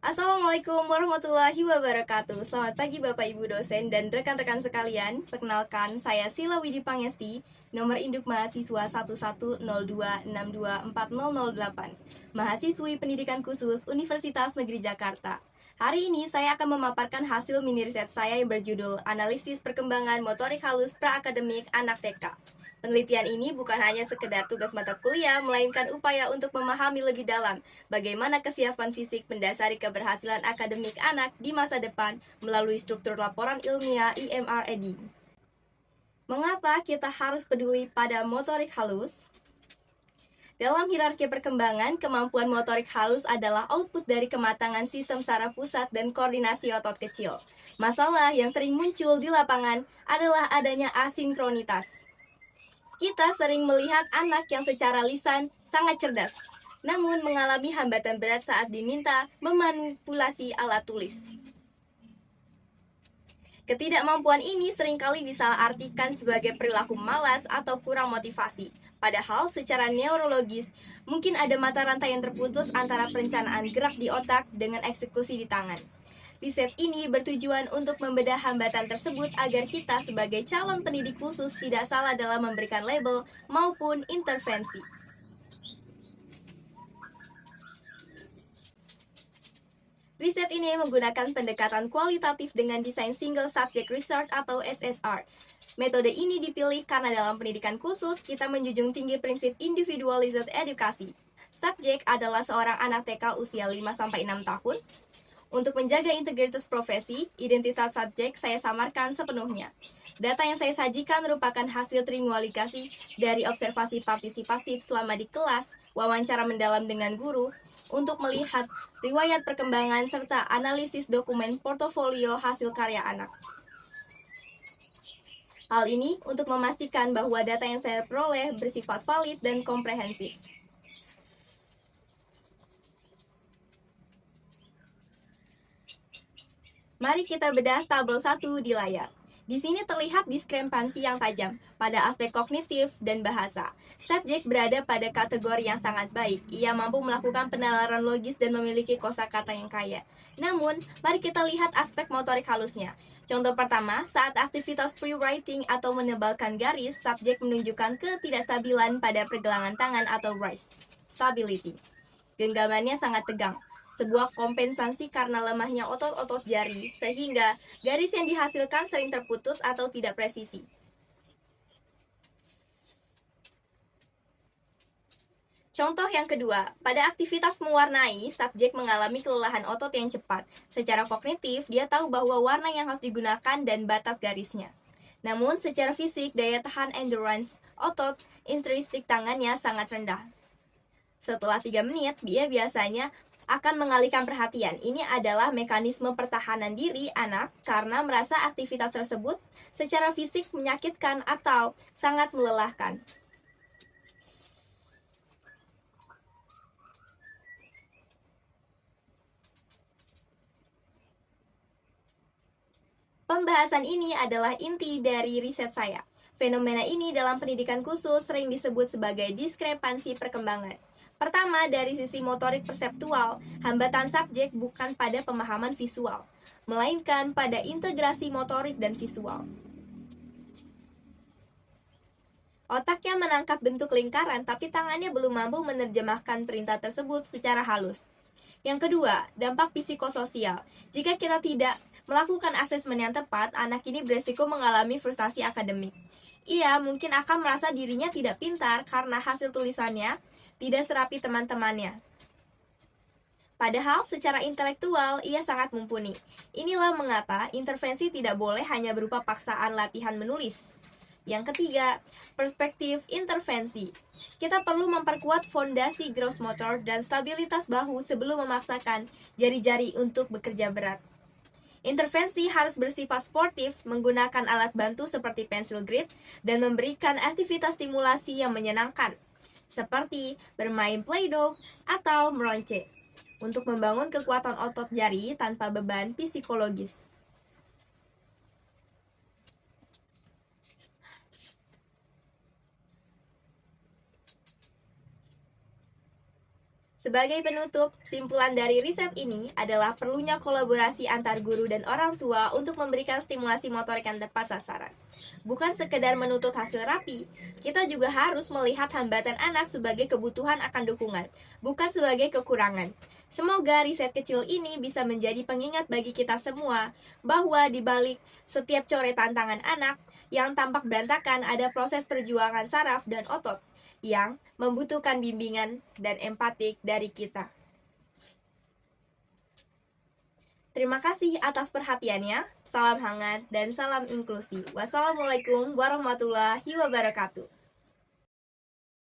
Assalamualaikum warahmatullahi wabarakatuh. Selamat pagi Bapak Ibu dosen dan rekan-rekan sekalian. Perkenalkan, saya Sila Widi Pangesti, nomor induk mahasiswa 110262640008, mahasiswi pendidikan khusus Universitas Negeri Jakarta. Hari ini saya akan memaparkan hasil mini riset saya yang berjudul Analisis Perkembangan Motorik Halus Pra-Akademik Anak TK. Penelitian ini bukan hanya sekedar tugas mata kuliah, melainkan upaya untuk memahami lebih dalam bagaimana kesiapan fisik mendasari keberhasilan akademik anak di masa depan melalui struktur laporan ilmiah IMR-ED. Mengapa kita harus peduli pada motorik halus? Dalam hierarki perkembangan, kemampuan motorik halus adalah output dari kematangan sistem saraf pusat dan koordinasi otot kecil. Masalah yang sering muncul di lapangan adalah adanya asinkronitas. Kita sering melihat anak yang secara lisan sangat cerdas, namun mengalami hambatan berat saat diminta memanipulasi alat tulis. Ketidakmampuan ini seringkali disalahartikan sebagai perilaku malas atau kurang motivasi. Padahal secara neurologis, mungkin ada mata rantai yang terputus antara perencanaan gerak di otak dengan eksekusi di tangan. Riset ini bertujuan untuk membedah hambatan tersebut agar kita sebagai calon pendidik khusus tidak salah dalam memberikan label maupun intervensi. Riset ini menggunakan pendekatan kualitatif dengan desain Single Subject Research atau SSR. Metode ini dipilih karena dalam pendidikan khusus kita menjunjung tinggi prinsip individualized edukasi. Subjek adalah seorang anak TK usia 5-6 tahun. Untuk menjaga integritas profesi, identitas subjek saya samarkan sepenuhnya. Data yang saya sajikan merupakan hasil triangulasi dari observasi partisipasif selama di kelas, wawancara mendalam dengan guru, untuk melihat riwayat perkembangan serta analisis dokumen portofolio hasil karya anak. Hal ini untuk memastikan bahwa data yang saya peroleh bersifat valid dan komprehensif. Mari kita bedah tabel 1 di layar. Di sini terlihat diskrepansi yang tajam pada aspek kognitif dan bahasa. Subjek berada pada kategori yang sangat baik. Ia mampu melakukan penalaran logis dan memiliki kosakata yang kaya. Namun, mari kita lihat aspek motorik halusnya. Contoh pertama, saat aktivitas pre-writing atau menebalkan garis, subjek menunjukkan ketidakstabilan pada pergelangan tangan atau wrist stability. Genggamannya sangat tegang, sebuah kompensasi karena lemahnya otot-otot jari, sehingga garis yang dihasilkan sering terputus atau tidak presisi. Contoh yang kedua, pada aktivitas mewarnai, subjek mengalami kelelahan otot yang cepat. Secara kognitif, dia tahu bahwa warna yang harus digunakan dan batas garisnya. Namun, secara fisik, daya tahan endurance otot intrinsik tangannya sangat rendah. Setelah 3 menit, dia biasanya akan mengalihkan perhatian. Ini adalah mekanisme pertahanan diri anak karena merasa aktivitas tersebut secara fisik menyakitkan atau sangat melelahkan. Pembahasan ini adalah inti dari riset saya. Fenomena ini dalam pendidikan khusus sering disebut sebagai diskrepansi perkembangan. Pertama, dari sisi motorik perseptual, hambatan subjek bukan pada pemahaman visual, melainkan pada integrasi motorik dan visual. Otaknya menangkap bentuk lingkaran, tapi tangannya belum mampu menerjemahkan perintah tersebut secara halus. Yang kedua, dampak psikososial. Jika kita tidak melakukan asesmen yang tepat, anak ini beresiko mengalami frustasi akademik. Ia mungkin akan merasa dirinya tidak pintar karena hasil tulisannya tidak serapi teman-temannya. Padahal secara intelektual ia sangat mumpuni. Inilah mengapa intervensi tidak boleh hanya berupa paksaan latihan menulis. Yang ketiga, perspektif intervensi. Kita perlu memperkuat fondasi gross motor dan stabilitas bahu sebelum memaksakan jari-jari untuk bekerja berat. Intervensi harus bersifat sportif, menggunakan alat bantu seperti pensil grid, dan memberikan aktivitas stimulasi yang menyenangkan, seperti bermain play-doh atau meronce, untuk membangun kekuatan otot jari tanpa beban psikologis. Sebagai penutup, kesimpulan dari riset ini adalah perlunya kolaborasi antar guru dan orang tua untuk memberikan stimulasi motorik yang tepat sasaran. Bukan sekedar menuntut hasil rapi, kita juga harus melihat hambatan anak sebagai kebutuhan akan dukungan, bukan sebagai kekurangan. Semoga riset kecil ini bisa menjadi pengingat bagi kita semua bahwa di balik setiap coretan tangan anak yang tampak berantakan ada proses perjuangan saraf dan otot yang membutuhkan bimbingan dan empatik dari kita. Terima kasih atas perhatiannya. Salam hangat dan salam inklusi. Wassalamualaikum warahmatullahi wabarakatuh.